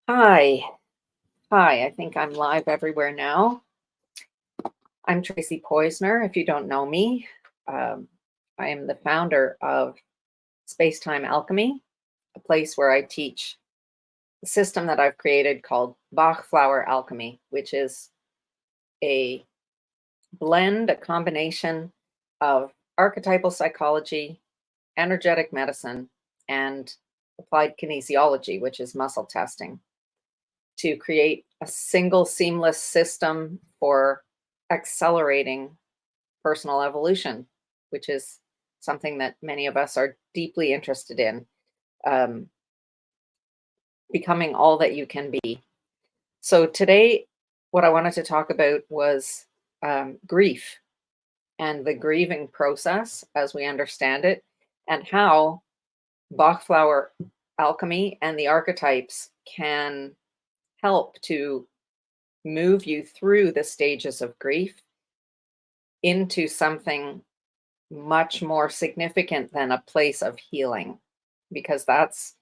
Hi. Hi, I think I'm live everywhere now. I'm Tracy Poisner, if you don't know me. Um, I am the founder of Spacetime Alchemy, a place where I teach a system that I've created called Bach Flower Alchemy, which is a blend, a combination of archetypal psychology, energetic medicine, and applied kinesiology, which is muscle testing, to create a single seamless system for accelerating personal evolution, which is something that many of us are deeply interested in, um, becoming all that you can be. So, today, what I wanted to talk about was grief and the grieving process as we understand it, and how Bach flower alchemy and the archetypes can help to move you through the stages of grief into something much more significant than a place of healing, because that's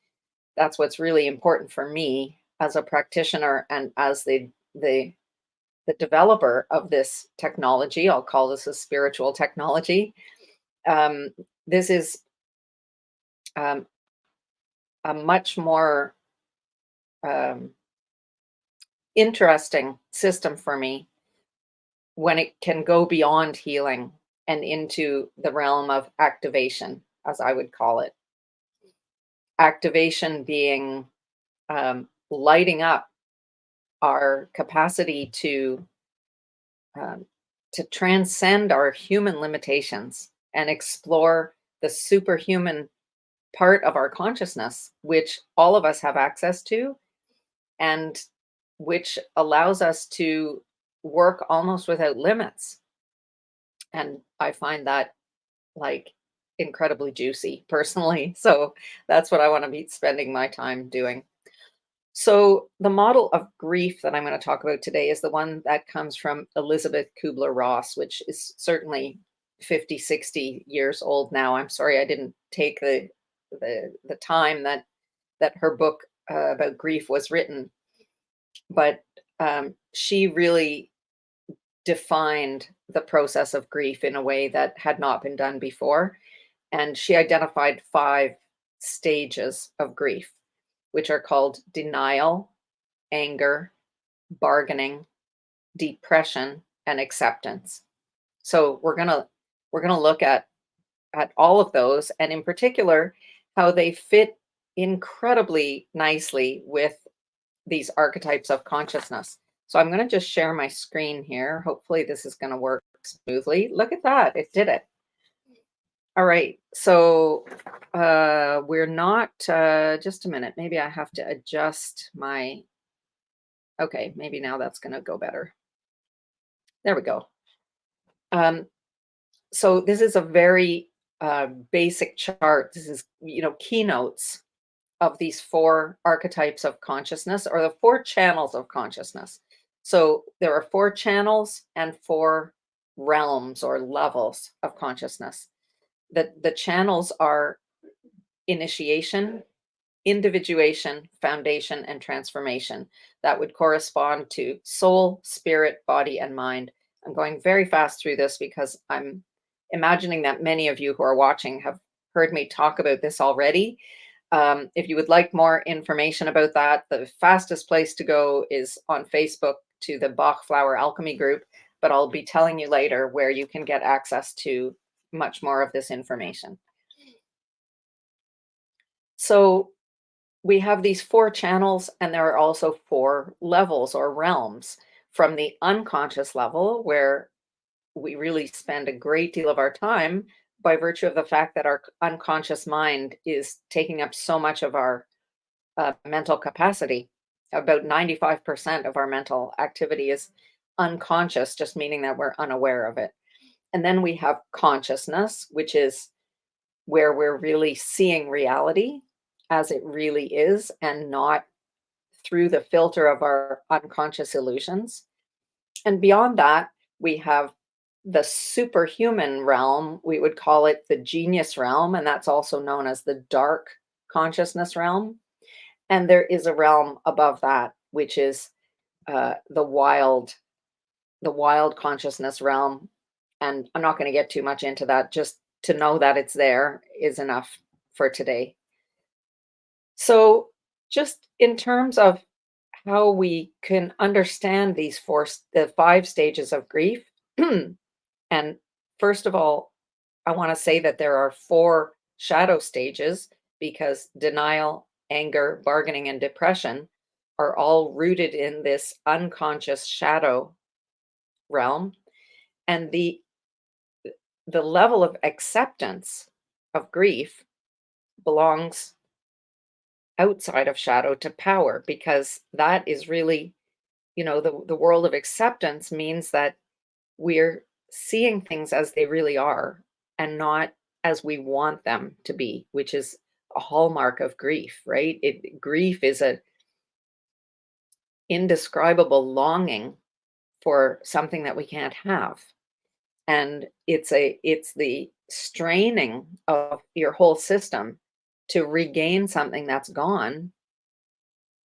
what's really important for me as a practitioner and as the the developer of this technology. I'll call this a spiritual technology. um, this is um, a much more um, interesting system for me when it can go beyond healing and into the realm of activation, as I would call it. Activation being lighting up our capacity um, to transcend our human limitations and explore the superhuman part of our consciousness, which all of us have access to, and which allows us to work almost without limits. And I find that, like, incredibly juicy personally. So that's what I want to be spending my time doing. So, the model of grief that I'm going to talk about today is the one that comes from Elizabeth Kübler-Ross, which is certainly 50, 60 years old now. I'm sorry I didn't take the time that her book about grief was written, but she really defined the process of grief in a way that had not been done before. And she identified 5 stages of grief, which are called denial, anger, bargaining, depression, and acceptance. So we're gonna look at all of those, and in particular, how they fit incredibly nicely with these archetypes of consciousness. So I'm gonna just share my screen here. Hopefully this is gonna work smoothly. Look at that, it did it. All right, so we're not, just a minute, maybe I have to adjust my, okay, maybe now that's gonna go better. There we go. Um, so this is a very basic chart. This is, keynotes of these 4 archetypes of consciousness, or the 4 channels of consciousness. So there are 4 channels and 4 realms or levels of consciousness. The channels are initiation, individuation, foundation, and transformation. That would correspond to soul, spirit, body, and mind. I'm going very fast through this because I'm imagining that many of you who are watching have heard me talk about this already. If you would like more information about that, the fastest place to go is on Facebook to the Bach Flower Alchemy group, but I'll be telling you later where you can get access to much more of this information. So we have these 4 channels, and there are also 4 levels or realms. From the unconscious level, where we really spend a great deal of our time by virtue of the fact that our unconscious mind is taking up so much of our mental capacity. About 95% of our mental activity is unconscious, just meaning that we're unaware of it. And then we have consciousness, which is where we're really seeing reality as it really is, and not through the filter of our unconscious illusions. And beyond that, we have the superhuman realm. We would call it the genius realm, and that's also known as the dark consciousness realm. And there is a realm above that, which is the wild consciousness realm. And I'm not going to get too much into that. Just to know that it's there is enough for today. So, just in terms of how we can understand the five stages of grief, and first of all, I want to say that there are four shadow stages because denial, anger, bargaining, and depression are all rooted in this unconscious shadow realm. And the level of acceptance of grief belongs outside of shadow to power, because that is really, the world of acceptance means that we're seeing things as they really are and not as we want them to be, which is a hallmark of grief, right? Grief is a indescribable longing for something that we can't have. And it's the straining of your whole system to regain something that's gone,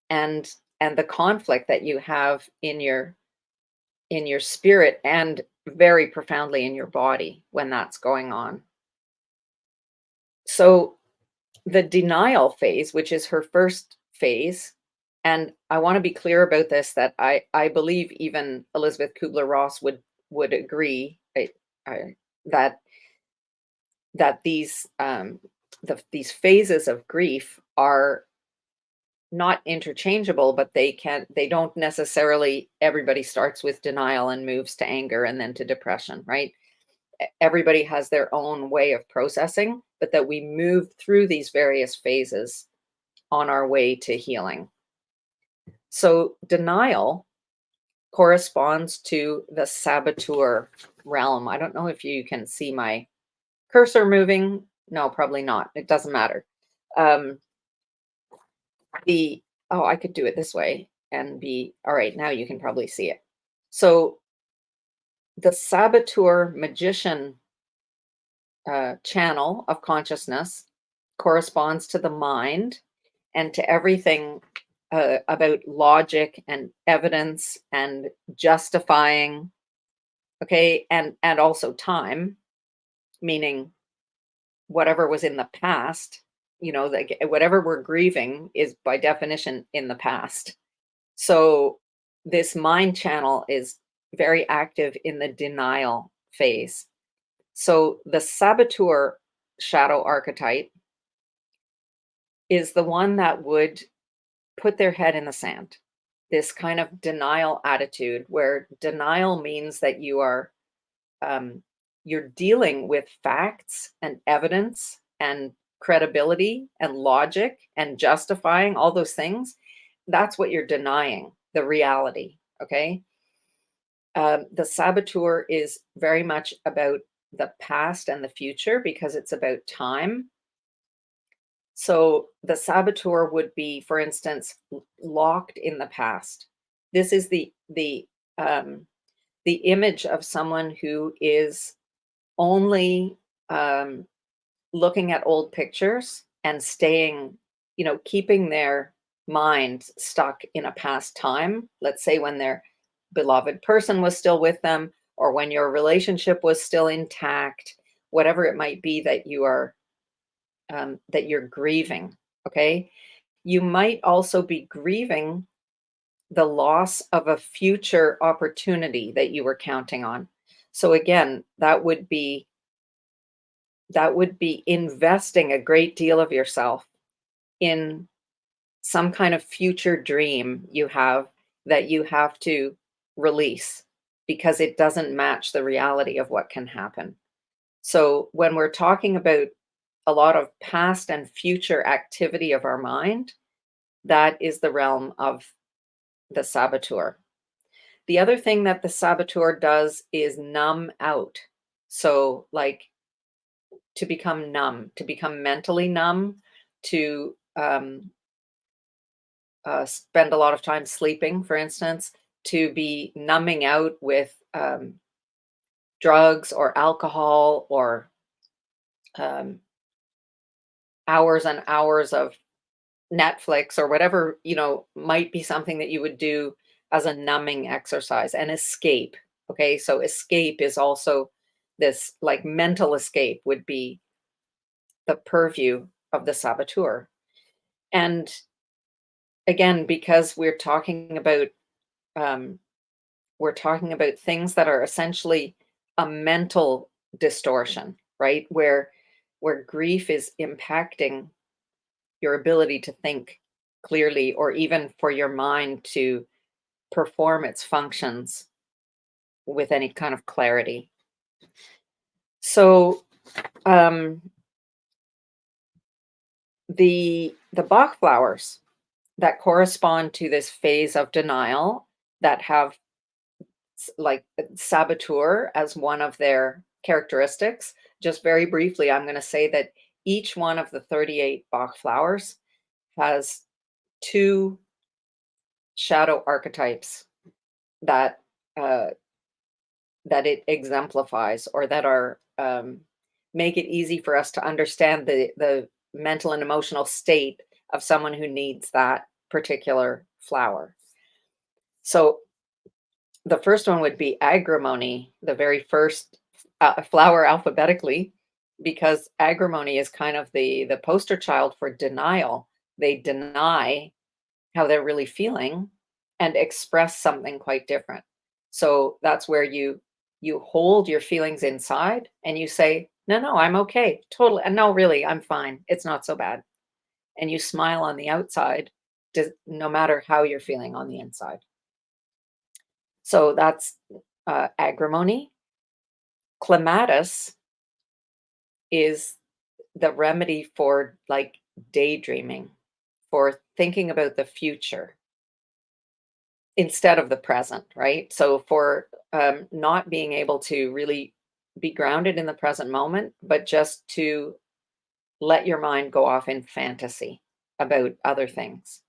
and the conflict that you have in your spirit and very profoundly in your body when that's going on. So the denial phase, which is her first phase, and I want to be clear about this, that I believe even Elizabeth Kübler-Ross would agree, that these phases of grief are not interchangeable, but they don't necessarily, everybody starts with denial and moves to anger and then to depression, right? Everybody has their own way of processing, but that we move through these various phases on our way to healing. So denial corresponds to the saboteur realm. I don't know if you can see my cursor moving. No, probably not. It doesn't matter. Um, the Oh, I could do it this way and be all right. Now you can probably see it. So the saboteur magician channel of consciousness corresponds to the mind and to everything about logic and evidence and justifying, okay, and also time, meaning whatever was in the past, like whatever we're grieving is by definition in the past. So this mind channel is very active in the denial phase. So the saboteur shadow archetype is the one that would put their head in the sand. This kind of denial attitude, where denial means that um, you're dealing with facts and evidence and credibility and logic and justifying all those things. That's what you're denying, the reality. Okay. The saboteur is very much about the past and the future because it's about time. So the saboteur would be, for instance, locked in the past. This is the image of someone who is only um, looking at old pictures and staying, keeping their mind stuck in a past time. Let's say when their beloved person was still with them, or when your relationship was still intact, whatever it might be that you're grieving. Okay. You might also be grieving the loss of a future opportunity that you were counting on. So again, that would be investing a great deal of yourself in some kind of future dream you have that you have to release because it doesn't match the reality of what can happen. So when we're talking about a lot of past and future activity of our mind, that is the realm of the saboteur. The other thing that the saboteur does is numb out. So, like, to become numb, to become mentally numb, to spend a lot of time sleeping, for instance, to be numbing out with drugs or alcohol or um, hours and hours of Netflix or whatever, might be something that you would do as a numbing exercise and escape. Okay, so escape is also this, like, mental escape would be the purview of the saboteur. And again, because um, we're talking about things that are essentially a mental distortion, right? Where grief is impacting your ability to think clearly, or even for your mind to perform its functions with any kind of clarity. So um, the Bach flowers that correspond to this phase of denial, that have like saboteur as one of their characteristics. Just very briefly, I'm going to say that each one of the 38 Bach flowers has two shadow archetypes that uh, that it exemplifies, or that are make it easy for us to understand the mental and emotional state of someone who needs that particular flower. So the first one would be agrimony, the very first flower alphabetically, because agrimony is kind of the poster child for denial. They deny how they're really feeling and express something quite different. So that's where you hold your feelings inside and you say, "No, no, I'm okay. Totally. And no, really, I'm fine. It's not so bad." And you smile on the outside, no matter how you're feeling on the inside. So that's agrimony. Clematis is the remedy for, like, daydreaming, for thinking about the future instead of the present, right? So for not being able to really be grounded in the present moment, but just to let your mind go off in fantasy about other things.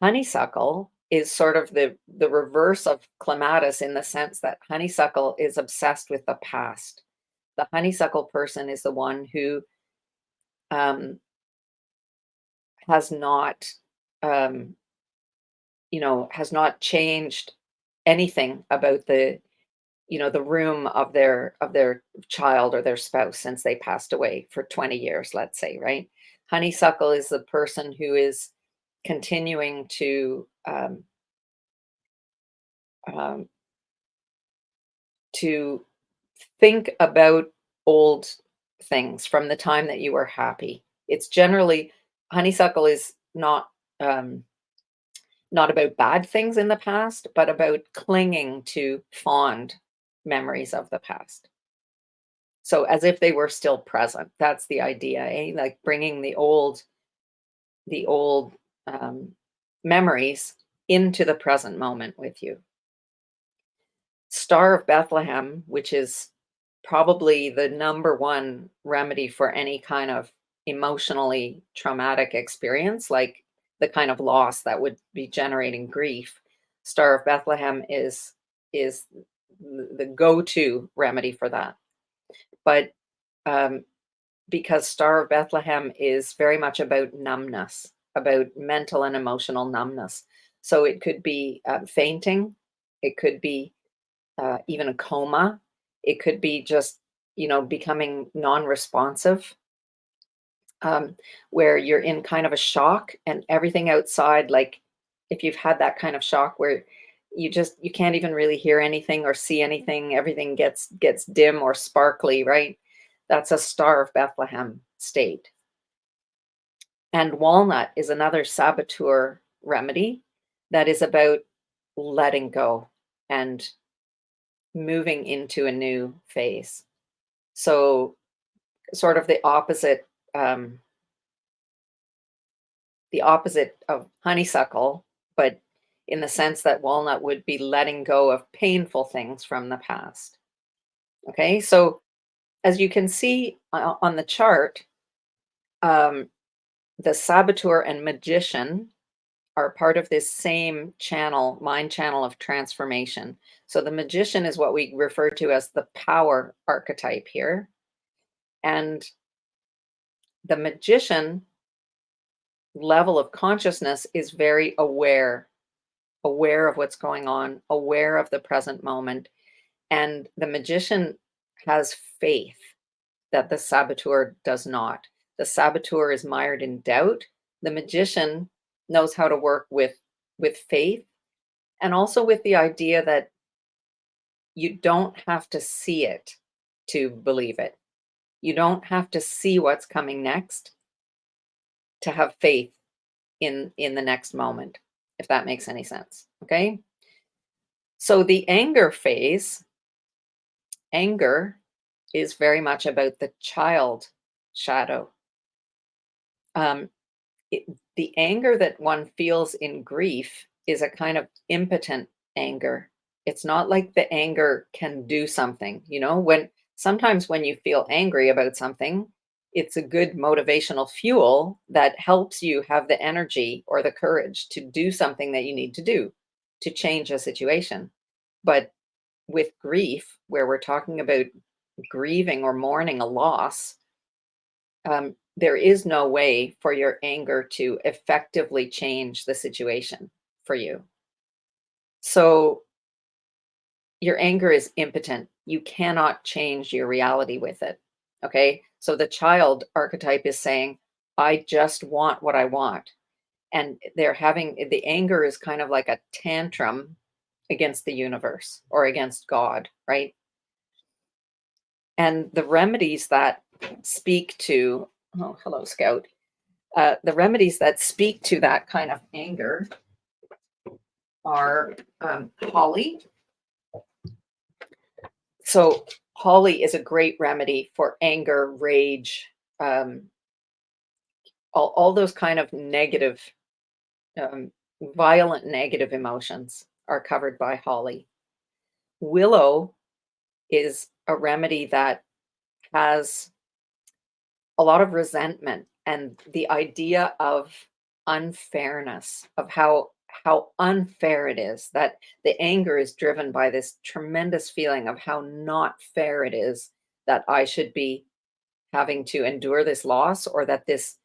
Honeysuckle is sort of the reverse of clematis, in the sense that honeysuckle is obsessed with the past. The honeysuckle person is the one who um, has not, um, has not changed anything about the room of their child or their spouse since they passed away for 20 years, let's say, right? Honeysuckle is the person who is continuing um, to think about old things from the time that you were happy. It's generally honeysuckle is um, not about bad things in the past, but about clinging to fond memories of the past. So as if they were still present. That's the idea, eh? Like bringing the old um, memories into the present moment with you. Star of Bethlehem, which is probably the number one remedy for any kind of emotionally traumatic experience, like the kind of loss that would be generating grief. Star of Bethlehem is the go-to remedy for that. But um, because Star of Bethlehem is very much about numbness, about mental and emotional numbness. So it could be fainting, it could be even a coma. It could be just, becoming non-responsive, where you're in kind of a shock and everything outside, like if you've had that kind of shock where you can't even really hear anything or see anything, everything gets dim or sparkly, right? That's a Star of Bethlehem state. And walnut is another saboteur remedy that is about letting go and moving into a new phase. So sort of um, the opposite of honeysuckle, but in the sense that walnut would be letting go of painful things from the past. Okay, so as you can see on the chart, um, the saboteur and magician are part of this same channel, mind channel of transformation. So the magician is what we refer to as the power archetype here. And the magician level of consciousness is very aware of what's going on, aware of the present moment. And the magician has faith that the saboteur does not. The saboteur is mired in doubt. The magician knows how to work with faith, and also with the idea that you don't have to see it to believe it. You don't have to see what's coming next to have faith in the next moment, if that makes any sense. Okay? So the anger phase, anger is very much about the child shadow. Um, it, the anger that one feels in grief is a kind of impotent anger. It's not like the anger can do something. When sometimes when you feel angry about something, it's a good motivational fuel that helps you have the energy or the courage to do something that you need to do to change a situation. But with grief, where we're talking about grieving or mourning a loss, there is no way for your anger to effectively change the situation for you. So your anger is impotent. You cannot change your reality with it. Okay. So the child archetype is saying, I just want what I want. And they're having the anger is kind of like a tantrum against the universe or against God, right? And the remedies that speak to, oh, hello, Scout. The remedies that speak to that kind of anger are holly. So, holly is a great remedy for anger, rage, um, all those kind of negative, um, violent negative emotions are covered by holly. Willow is a remedy that has a lot of resentment and the idea of unfairness, of how unfair it is, that the anger is driven by this tremendous feeling of how not fair it is that I should be having to endure this loss, or that this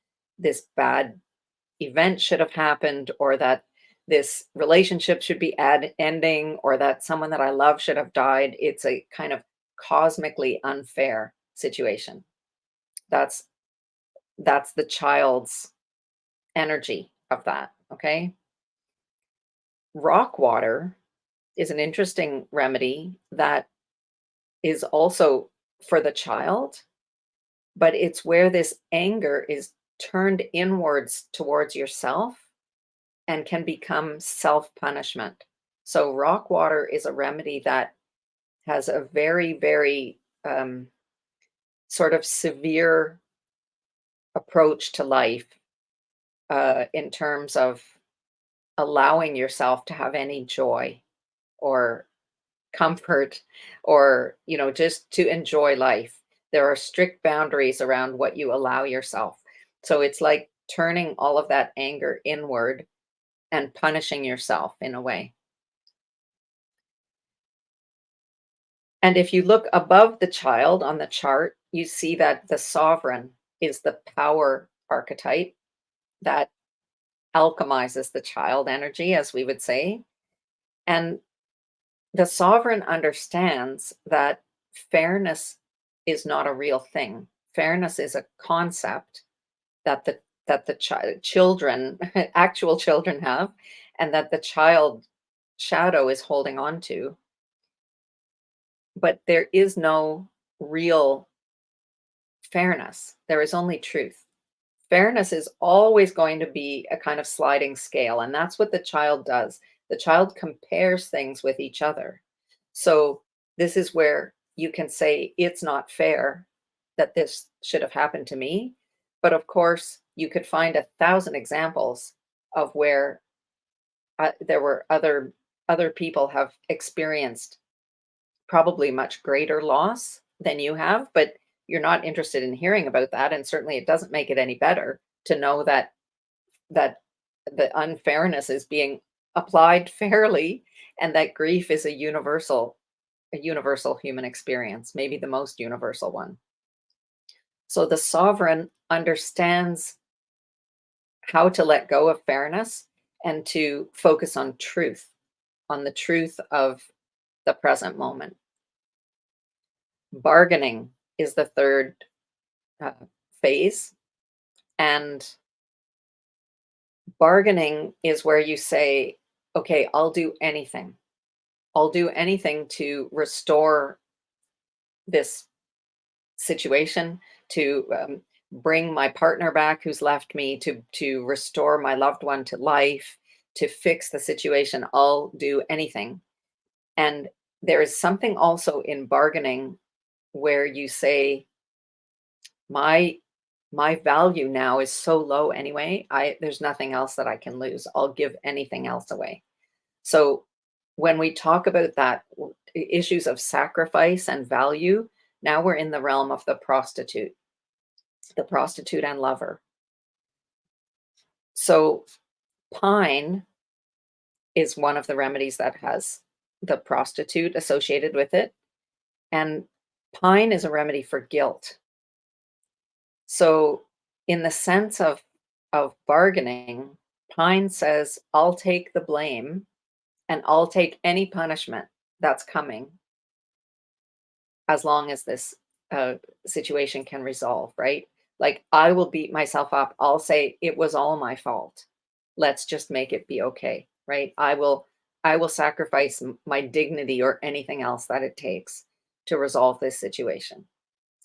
bad event should have happened, or that this relationship should be ending, or that someone that I love should have died. It's a kind of cosmically unfair situation. That's that's the child's energy of that. Okay. Rock water is an interesting remedy that is also for the child, but it's where this anger is turned inwards towards yourself and can become self punishment. So, rock water is a remedy that has a very, very sort of severe approach to life, in terms of allowing yourself to have any joy or comfort, or just to enjoy life. There are strict boundaries around what you allow yourself. So it's like turning all of that anger inward and punishing yourself in a way. And if you look above the child on the chart, you see that the sovereign is the power archetype that alchemizes the child energy, as we would say. And the sovereign understands that fairness is not a real thing. Fairness is a concept that the children, actual children, have, and that the child shadow is holding on to. But there is no real fairness. There is only truth. Fairness is always going to be a kind of sliding scale, and that's what the child does. The child compares things with each other. So this is where you can say it's not fair that this should have happened to me. But of course, you could find 1,000 examples of where there were other people have experienced probably much greater loss than you have, but you're not interested in hearing about that, and certainly it doesn't make it any better to know that the unfairness is being applied fairly, and that grief is a universal human experience, maybe the most universal one. So the sovereign understands how to let go of fairness and to focus on truth, on the truth of the present moment. Bargaining is the third uh, phase. And bargaining is where you say, okay, I'll do anything. I'll do anything to restore this situation, to bring my partner back who's left me, to restore my loved one to life, to fix the situation. I'll do anything. And there is something also in bargaining where you say, my my value now is so low anyway. There's nothing else that I can lose. I'll give anything else away. So when we talk about that issues of sacrifice and value, now we're in the realm of the prostitute and lover. So pine is one of the remedies that has the prostitute associated with it. And pine is a remedy for guilt. So in the sense of bargaining, pine says, I'll take the blame and I'll take any punishment that's coming as long as this situation can resolve, right? Like I will beat myself up. I'll say it was all my fault. Let's just make it be okay, right? I will sacrifice my dignity or anything else that it takes to resolve this situation.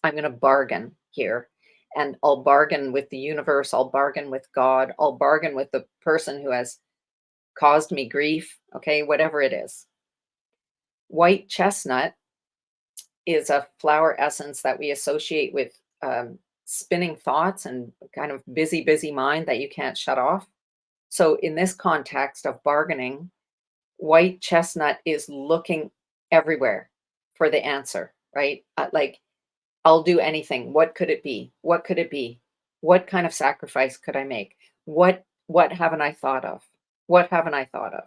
I'm going to bargain here, and I'll bargain with the universe. I'll bargain with God. I'll bargain with the person who has caused me grief. Okay, whatever it is. White chestnut is a flower essence that we associate with spinning thoughts and kind of busy, busy mind that you can't shut off. So, in this context of bargaining, white chestnut is looking everywhere for the answer, right? Like, I'll do anything. What could it be? What could it be? What kind of sacrifice could I make? What haven't I thought of? What haven't I thought of?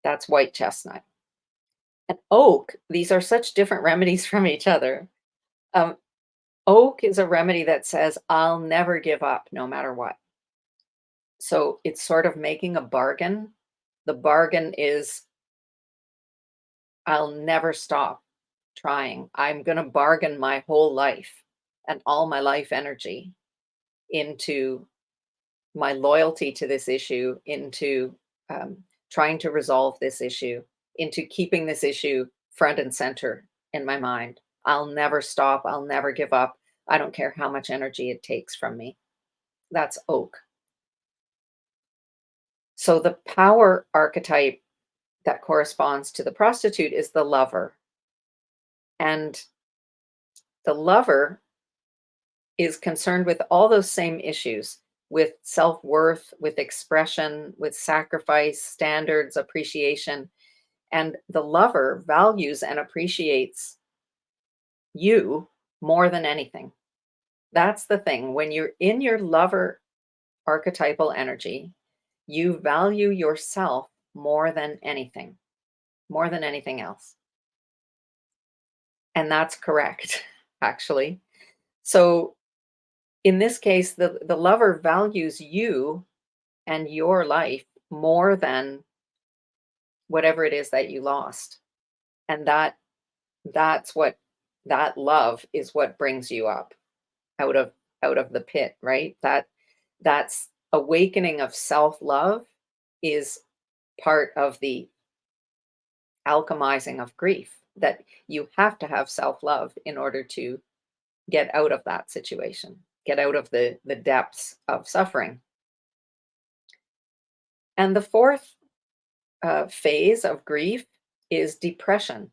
That's white chestnut. And oak, these are such different remedies from each other. Um, Oak is a remedy that says, I'll never give up no matter what. So it's sort of making a bargain. The bargain is, I'll never stop trying. I'm going to bargain my whole life and all my life energy into my loyalty to this issue, into trying to resolve this issue, into keeping this issue front and center in my mind. I'll never stop. I'll never give up. I don't care how much energy it takes from me. That's oak. So the power archetype that corresponds to the prostitute is the lover. And the lover is concerned with all those same issues, with self-worth, with expression, with sacrifice, standards, appreciation. And the lover values and appreciates you more than anything. That's the thing. When you're in your lover archetypal energy, you value yourself more than anything else. And that's correct, actually. So in this case, the lover values you and your life more than whatever it is that you lost. And that's what that love is what brings you up out of the pit, right? That's awakening of self-love is part of the alchemizing of grief, that you have to have self-love in order to get out of that situation, get out of the depths of suffering. And the fourth phase of grief is depression.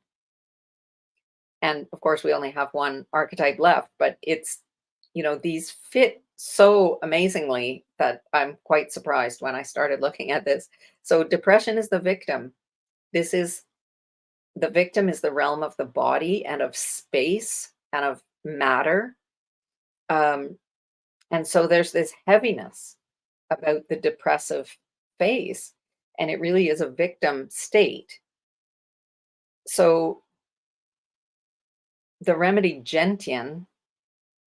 And of course, we only have one archetype left, but these fit so amazingly that I'm quite surprised when I started looking at this. So, depression is the victim. This is the victim is the realm of the body and of space and of matter. Um, and so there's this heaviness about the depressive phase, and it really is a victim state. So the remedy gentian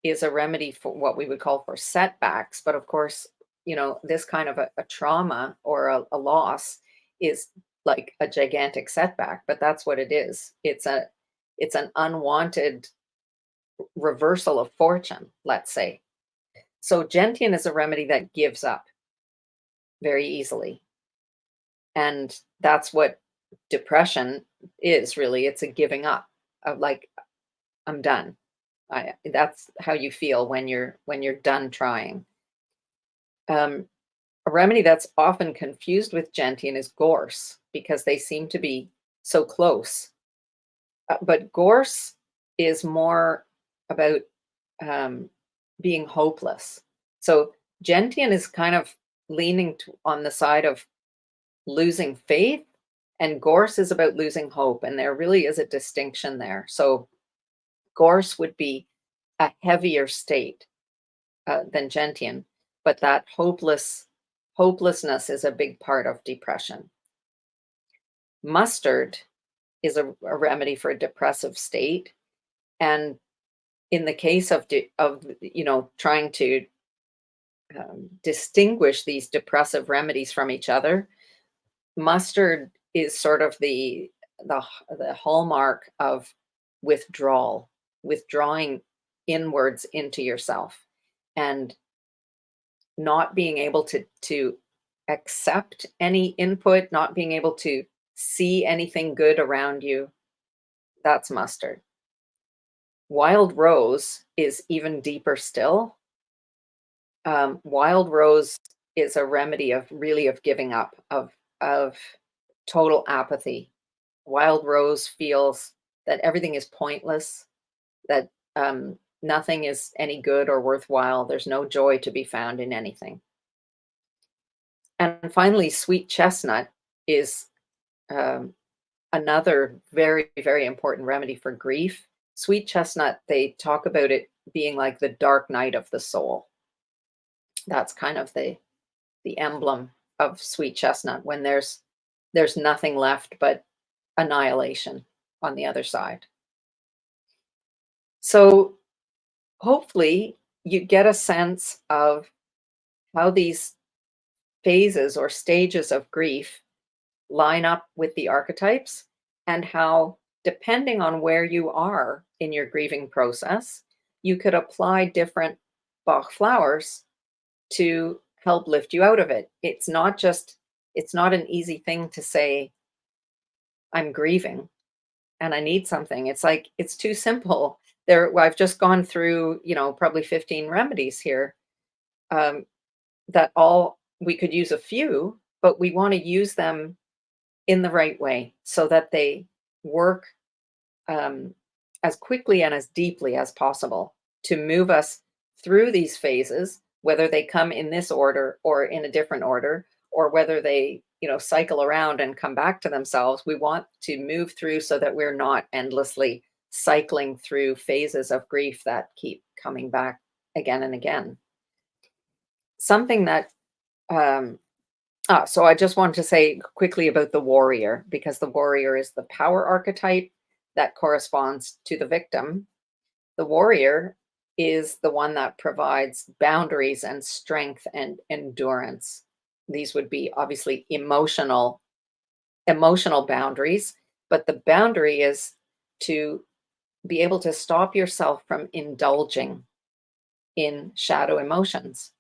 is a remedy for what we would call for setbacks. But of course, this kind of a trauma or a loss is like a gigantic setback, but that's what it is. It's an unwanted reversal of fortune, let's say. So gentian is a remedy that gives up very easily. And that's what depression is really. It's a giving up of like, I'm done. That's how you feel when you're done trying. Um, a remedy that's often confused with gentian is gorse because they seem to be so close. But gorse is more about um, being hopeless. So gentian is kind of leaning on the side of losing faith, and gorse is about losing hope. And there really is a distinction there. So gorse would be a heavier state than gentian, but that hopelessness is a big part of depression. Mustard is a remedy for a depressive state, and in the case of trying to distinguish these depressive remedies from each other, mustard is sort of the hallmark of withdrawal, withdrawing inwards into yourself, and not being able to accept any input, not being able to see anything good around you. That's mustard. Wild rose is even deeper still. Wild rose is a remedy of really of giving up, of total apathy. Wild rose feels that everything is pointless, that nothing is any good or worthwhile. There's no joy to be found in anything. And finally, sweet chestnut is um, another very, very important remedy for grief. Sweet chestnut, they talk about it being like the dark night of the soul. That's kind of the emblem of sweet chestnut when there's nothing left but annihilation on the other side. So hopefully you get a sense of how these phases or stages of grief line up with the archetypes, and how, depending on where you are in your grieving process, you could apply different Bach flowers to help lift you out of it. It's not an easy thing to say, I'm grieving and I need something. It's like, it's too simple. I've just gone through, probably 15 remedies here, um, that all we could use a few, but we want to use them in the right way so that they work um, as quickly and as deeply as possible to move us through these phases, whether they come in this order or in a different order, or whether they, cycle around and come back to themselves. We want to move through so that we're not endlessly cycling through phases of grief that keep coming back again and again. Something that um, so I just wanted to say quickly about the warrior, because the warrior is the power archetype that corresponds to the victim. The warrior is the one that provides boundaries and strength and endurance. These would be obviously emotional boundaries, but the boundary is to be able to stop yourself from indulging in shadow emotions.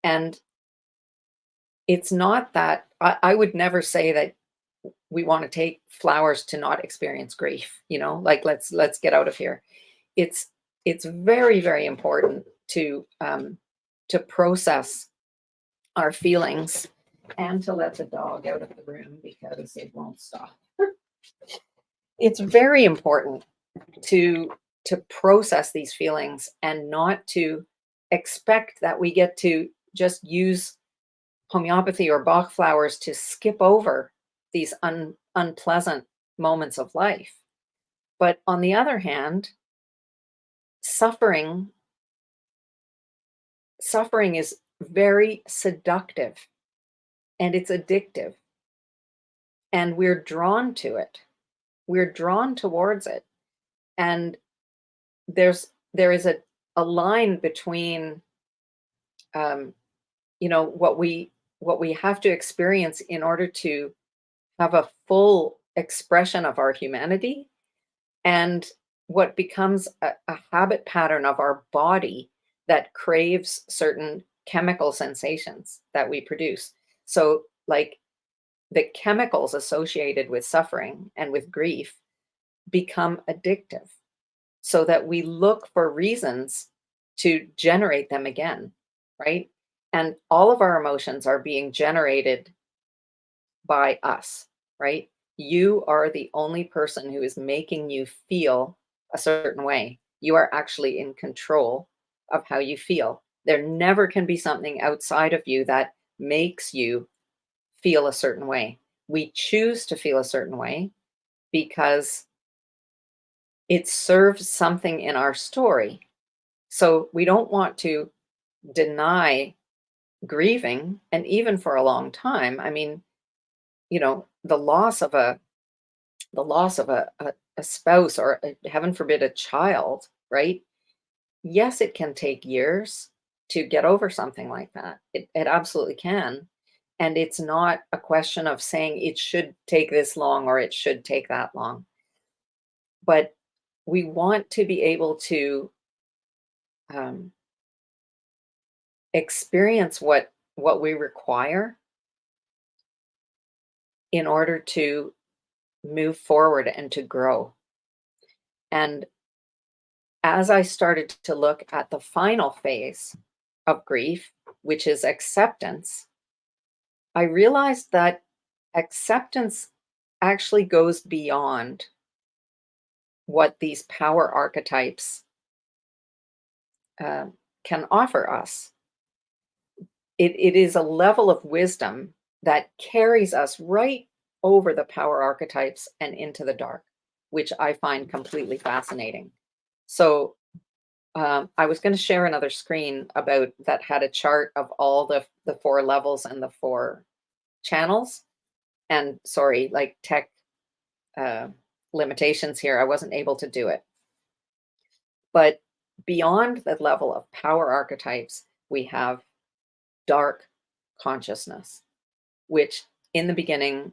And it's not that I would never say that we want to take flowers to not experience grief, like let's get out of here. It's it's very, very important to process our feelings and to let the dog out of the room because it won't stop. It's very important to process these feelings and not to expect that we get to just use homeopathy or Bach flowers to skip over these unpleasant moments of life. But on the other hand, suffering suffering is very seductive and it's addictive, and we're drawn to it. We're drawn towards it. And there is a line between um, what we have to experience in order to have a full expression of our humanity, and what becomes a habit pattern of our body that craves certain chemical sensations that we produce. So, like, the chemicals associated with suffering and with grief become addictive, so that we look for reasons to generate them again, right? And all of our emotions are being generated by us, right? You are the only person who is making you feel a certain way. You are actually in control of how you feel. There never can be something outside of you that makes you feel a certain way. We choose to feel a certain way because it serves something in our story. So we don't want to deny grieving. And even for a long time, I mean, the loss of a spouse, or heaven forbid, a child, right? Yes, it can take years to get over something like that. It absolutely can. And it's not a question of saying it should take this long or it should take that long. But we want to be able to um, experience what we require in order to move forward and to grow. And as I started to look at the final phase of grief, which is acceptance, I realized that acceptance actually goes beyond what these power archetypes uh, can offer us. It is a level of wisdom that carries us right over the power archetypes and into the dark, which I find completely fascinating. So I was going to share another screen about that had a chart of all the four levels and the four channels. And sorry, like tech uh, limitations here, I wasn't able to do it. But beyond the level of power archetypes, we have dark consciousness, which in the beginning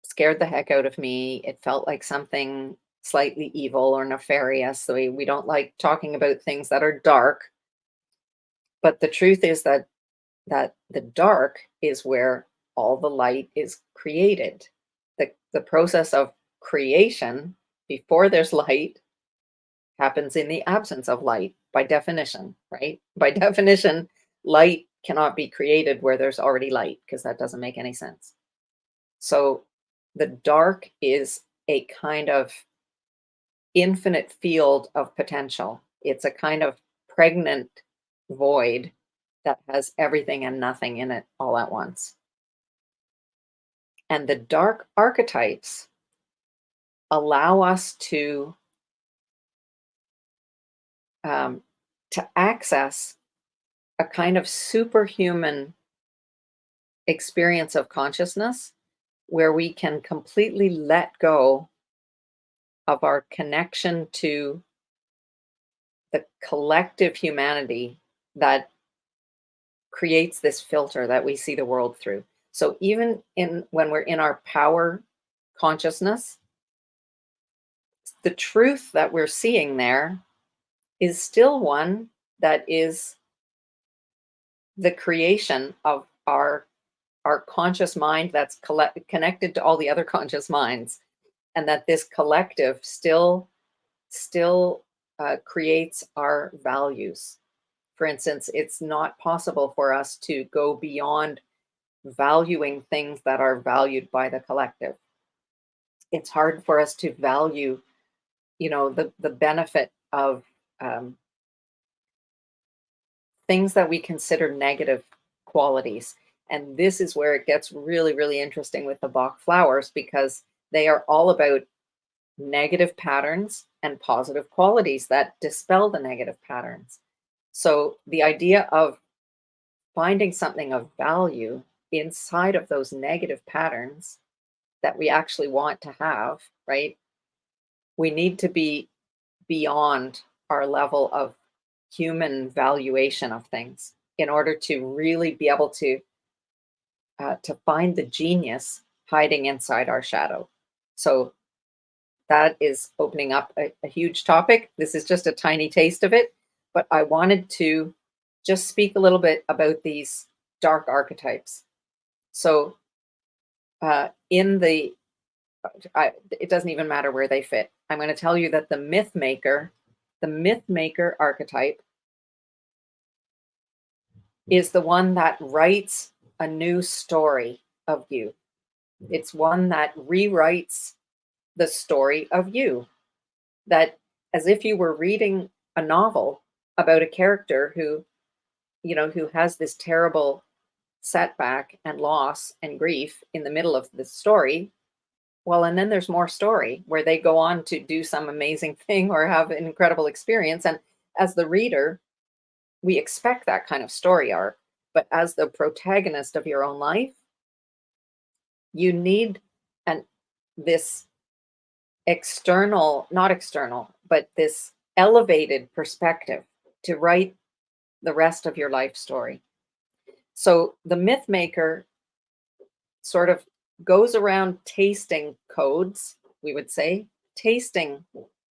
scared the heck out of me. It felt like something slightly evil or nefarious. So we don't like talking about things that are dark. But the truth is that the dark is where all the light is created. The process of creation before there's light happens in the absence of light by definition, right? By definition, light cannot be created where there's already light, because that doesn't make any sense. So the dark is a kind of infinite field of potential. It's a kind of pregnant void that has everything and nothing in it all at once. And the dark archetypes allow us um, to access a kind of superhuman experience of consciousness where we can completely let go of our connection to the collective humanity that creates this filter that we see the world through. So even in when we're in our power consciousness, the truth that we're seeing there is still one that is the creation of our conscious mind that's connected to all the other conscious minds, and that this collective still creates our values. For instance, it's not possible for us to go beyond valuing things that are valued by the collective. It's hard for us to value, the benefit of um, things that we consider negative qualities. And this is where it gets really, really interesting with the Bach flowers, because they are all about negative patterns and positive qualities that dispel the negative patterns. So the idea of finding something of value inside of those negative patterns that we actually want to have, right? We need to be beyond our level of human valuation of things in order to really be able to find the genius hiding inside our shadow. So that is opening up a huge topic. This is just a tiny taste of it, but I wanted to just speak a little bit about these dark archetypes. So in the it doesn't even matter where they fit. I'm going to tell you that the myth maker archetype is the one that writes a new story of you. It's one that rewrites the story of you, that as if you were reading a novel about a character who, who has this terrible setback and loss and grief in the middle of the story. Well, and then there's more story where they go on to do some amazing thing or have an incredible experience. And as the reader, we expect that kind of story arc. But as the protagonist of your own life, you need this not external, but this elevated perspective to write the rest of your life story. So the myth maker sort of goes around tasting codes, we would say, tasting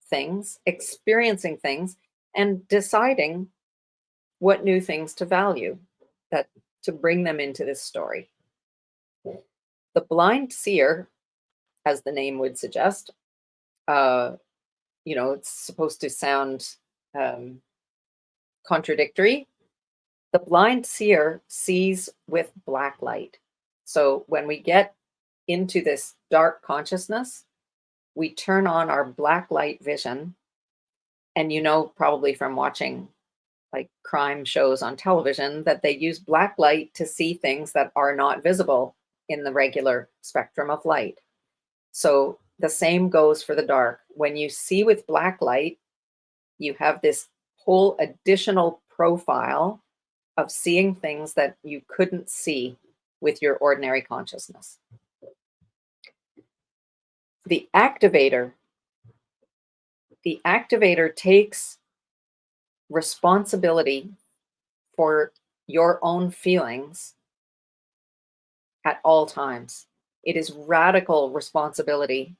things, experiencing things, and deciding what new things to value, that to bring them into this story. The blind seer, as the name would suggest, it's supposed to sound contradictory. The blind seer sees with black light. So when we get into this dark consciousness, we turn on our black light vision. And probably from watching like crime shows on television, that they use black light to see things that are not visible in the regular spectrum of light. So the same goes for the dark. When you see with black light, you have this whole additional profile of seeing things that you couldn't see with your ordinary consciousness. The activator takes responsibility for your own feelings at all times. It is radical responsibility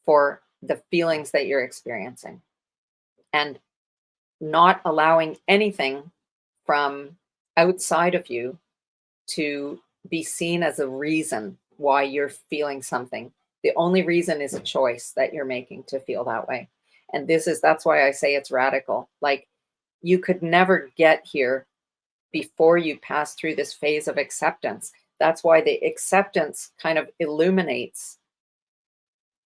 for the feelings that you're experiencing, and not allowing anything from outside of you to be seen as a reason why you're feeling something. The only reason is a choice that you're making to feel that way. And that's why I say it's radical. Like, you could never get here before you pass through this phase of acceptance. That's why the acceptance kind of illuminates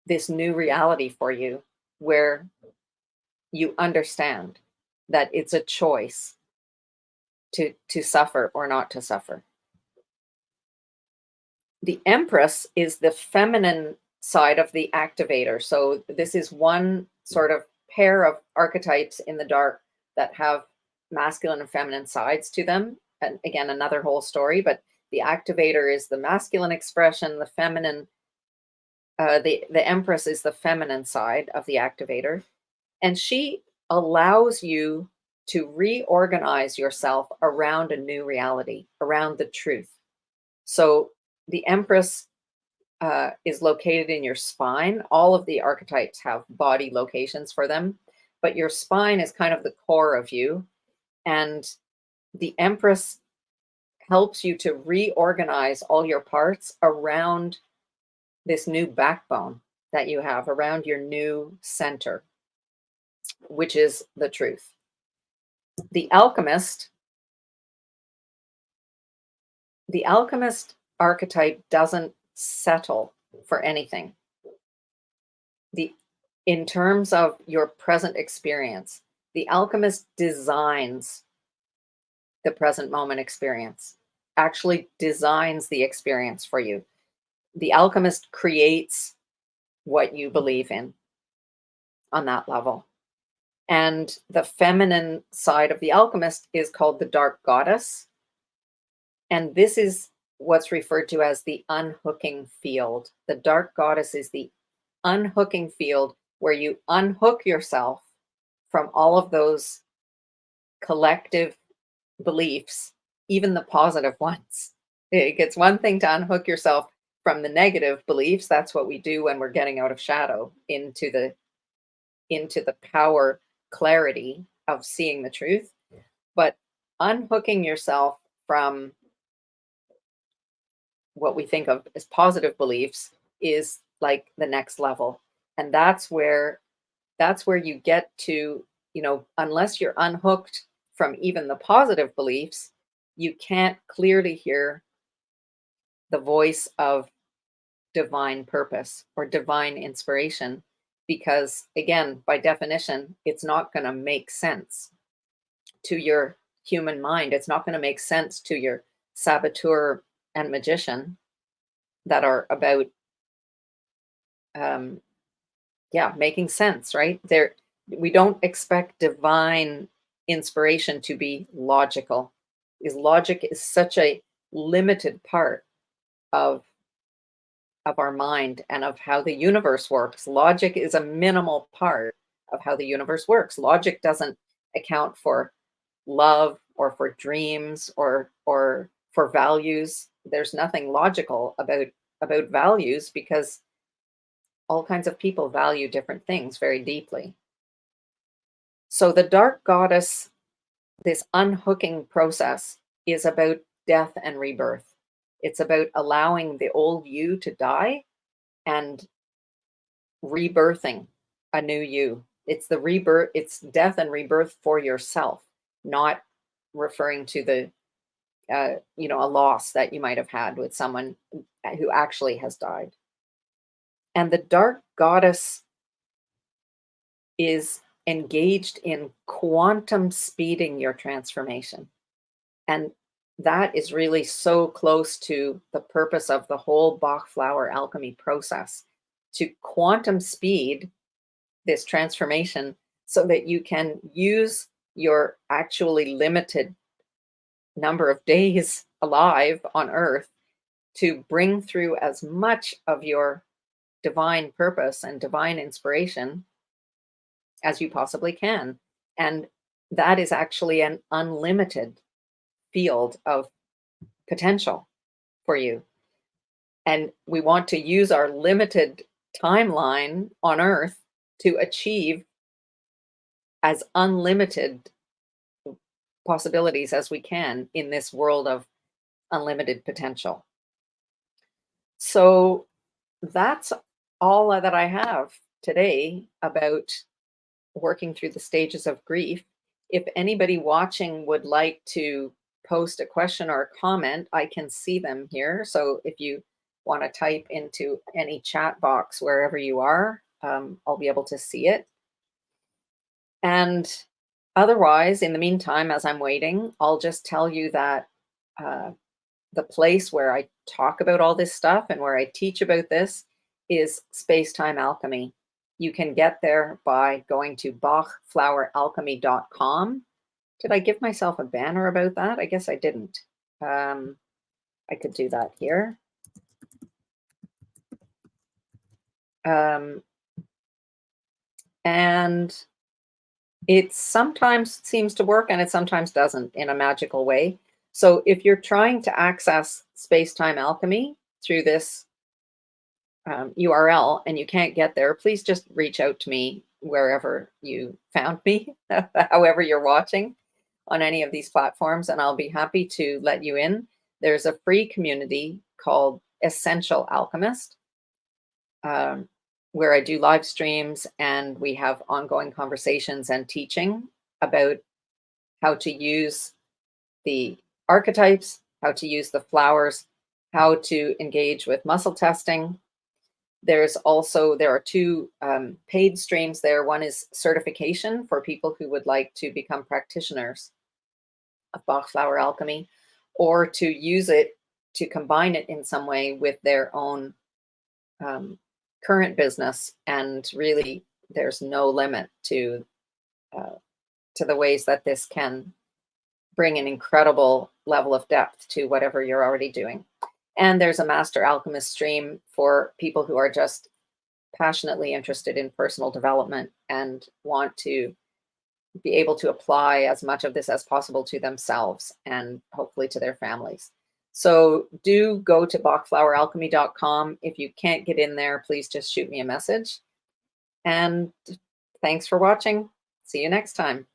this new reality for you, where you understand that it's a choice to suffer or not to suffer. The Empress is the feminine side of the activator. So this is one sort of pair of archetypes in the dark that have masculine and feminine sides to them. And again, another whole story, but the activator is the masculine expression, the feminine, the Empress is the feminine side of the activator. And she allows you to reorganize yourself around a new reality, around the truth. So the Empress is located in your spine. All of the archetypes have body locations for them, but your spine is kind of the core of you. And the Empress helps you to reorganize all your parts around this new backbone that you have, around your new center, which is the truth. The alchemist archetype doesn't settle for anything. In terms of your present experience, the alchemist designs the present moment experience, actually designs the experience for you. The alchemist creates what you believe in on that level. And the feminine side of the alchemist is called the dark goddess. And this is what's referred to as the unhooking field. The dark goddess is the unhooking field where you unhook yourself from all of those collective beliefs, even the positive ones. It's one thing to unhook yourself from the negative beliefs. That's what we do when we're getting out of shadow into the power clarity of seeing the truth. But unhooking yourself from what we think of as positive beliefs is like the next level. And that's where you get to, unless you're unhooked from even the positive beliefs, you can't clearly hear the voice of divine purpose or divine inspiration, because again, by definition, it's not going to make sense to your human mind. It's not going to make sense to your saboteur and magician that are about um making sense, right? We don't expect divine inspiration to be logical, because logic is such a limited part of our mind and of how the universe works. Logic is a minimal part of how the universe works. Logic doesn't account for love or for dreams or for values. There's nothing logical about values, because all kinds of people value different things very deeply. So the dark goddess, this unhooking process, is about death and rebirth. It's about allowing the old you to die and rebirthing a new you. It's the rebirth, it's death and rebirth for yourself, not referring to the a loss that you might have had with someone who actually has died. And the dark goddess is engaged in quantum speeding your transformation. And that is really so close to the purpose of the whole Bach flower alchemy process, to quantum speed this transformation so that you can use your actually limited number of days alive on earth to bring through as much of your divine purpose and divine inspiration as you possibly can. And that is actually an unlimited field of potential for you. And we want to use our limited timeline on earth to achieve as unlimited possibilities as we can in this world of unlimited potential. So that's all that I have today about working through the stages of grief. If anybody watching would like to post a question or a comment, I can see them here. So if you want to type into any chat box wherever you are, I'll be able to see it. And otherwise, in the meantime, as I'm waiting, I'll just tell you that the place where I talk about all this stuff and where I teach about this is Space-Time Alchemy. You can get there by going to bachfloweralchemy.com. Did I give myself a banner about that? I guess I didn't. I could do that here. And it sometimes seems to work and it sometimes doesn't in a magical way. So if you're trying to access Space-Time Alchemy through this URL and you can't get there, please just reach out to me wherever you found me, however you're watching on any of these platforms, and I'll be happy to let you in. There's a free community called Essential Alchemist, where I do live streams and we have ongoing conversations and teaching about how to use the archetypes, how to use the flowers, how to engage with muscle testing. There are two paid streams there. One is certification for people who would like to become practitioners of Bach flower alchemy, or to use it, to combine it in some way with their own current business. And really, there's no limit to the ways that this can bring an incredible level of depth to whatever you're already doing. And there's a Master Alchemist stream for people who are just passionately interested in personal development and want to be able to apply as much of this as possible to themselves and hopefully to their families. So do go to bachfloweralchemy.com. If you can't get in there, please just shoot me a message. And thanks for watching. See you next time.